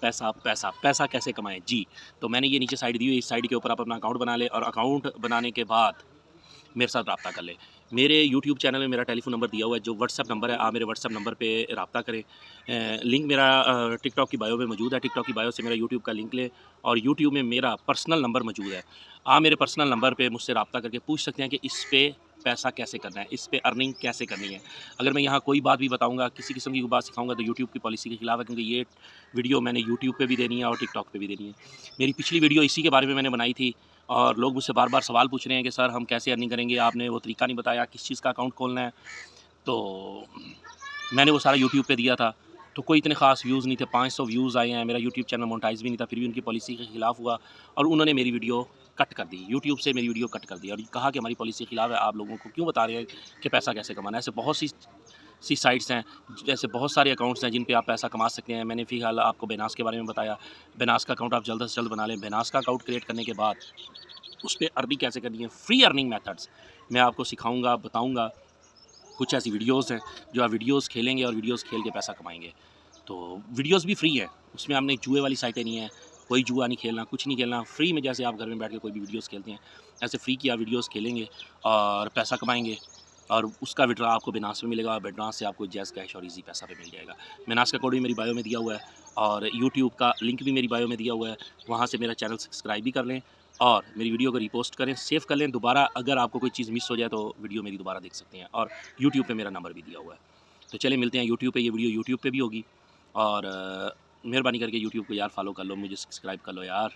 पैसा, पैसा, पैसा कैसे कमाएँ? जी, तो मैंने ये नीचे साइट दी हुई है, इस साइट के ऊपर आप अपना अकाउंट बना लें और अकाउंट बनाने के बाद मेरे साथ राब्ता कर लें। मेरे यूट्यूब चैनल में मेरा टेलीफ़ोन नंबर दिया हुआ है, जो व्हाट्सएप नंबर है, आप मेरे व्हाट्सएप नंबर पे राब्ता करें। लिंक मेरा टिकटॉक की बायो में मौजूद है, टिकटॉक की बायो से मेरा यूट्यूब का लिंक लें और यूट्यूब में मेरा पर्सनल नंबर मौजूद है। आप मेरे पर्सनल नंबर पे मुझसे राब्ता करके पूछ सकते हैं कि इस पे पैसा कैसे करना है, इस पे अर्निंग कैसे करनी है। अगर मैं यहाँ कोई बात भी बताऊँगा, किसी किस्म की कोई बात सिखाऊँगा तो यूट्यूब की पॉलिसी के खिलाफ है, क्योंकि ये वीडियो मैंने यूट्यूब पे भी देनी है और टिकटॉक पे भी देनी है। मेरी पिछली वीडियो इसी के बारे में मैंने बनाई थी और लोग मुझसे बार-बार सवाल पूछ रहे हैं कि सर हम कैसे अर्निंग करेंगे? आपने वो तरीका नहीं बताया, किस चीज़ का अकाउंट खोलना है। तो मैंने वो सारा यूट्यूब पे दिया था, तो कोई इतने ख़ास व्यूज़ नहीं थे, 500 व्यूज़ आए हैं, मेरा यूट्यूब चैनल मोनेटाइज़ भी नहीं था, फिर भी उनकी पॉलिसी के खिलाफ हुआ और उन्होंने मेरी वीडियो कट कर दी, यूट्यूब से मेरी वीडियो कट कर दी और कहा कि हमारी पॉलिसी के खिलाफ है, आप लोगों को क्यों बता रहे हैं कि पैसा कैसे कमाना है? ऐसे बहुत सी साइट्स हैं, जैसे बहुत सारे अकाउंट्स हैं जिन पे आप पैसा कमा सकते हैं। मैंने फ़िलहाल आपको बेनास के बारे में बताया, बेनास का अकाउंट आप जल्द से जल्द बना लें। बेनास का अकाउंट क्रिएट करने के बाद उस पे अर्निंग कैसे करनी है, फ्री अर्निंग मेथड्स मैं आपको सिखाऊँगा, बताऊँगा। कुछ ऐसी वीडियोज़ हैं जो आप वीडियोज़ खेलेंगे और वीडियोज़ खेल के पैसा कमाएँगे। तो वीडियोज़ भी फ्री हैं, उसमें आपने जुए वाली साइटें नहीं हैं, कोई जुआ नहीं खेलना, कुछ नहीं खेलना, फ्री में जैसे आप घर में बैठ के कोई भी वीडियोज़ खेलते हैं, ऐसे फ्री की आप वीडियोज़ खेलेंगे और पैसा कमाएँगे और उसका विड्रॉ आपको बिनास में मिलेगा और बिनास से आपको जैज़ कैश और ईज़ी पैसा पे मिल जाएगा। बिनास का कोड भी मेरी बायो में दिया हुआ है और यूट्यूब का लिंक भी मेरी बायो में दिया हुआ है, वहाँ से मेरा चैनल सब्सक्राइब भी कर लें और मेरी वीडियो को रीपोस्ट करें, सेव कर लें। दोबारा अगर आपको कोई चीज़ मिस हो जाए तो वीडियो मेरी दोबारा देख सकते हैं और यूट्यूब पे मेरा नंबर भी दिया हुआ है। तो चलिए मिलते हैं यूट्यूब पे, ये वीडियो यूट्यूब पे भी होगी और मेहरबानी करके यूट्यूब को यार फॉलो कर लो, मुझे सब्सक्राइब कर लो यार।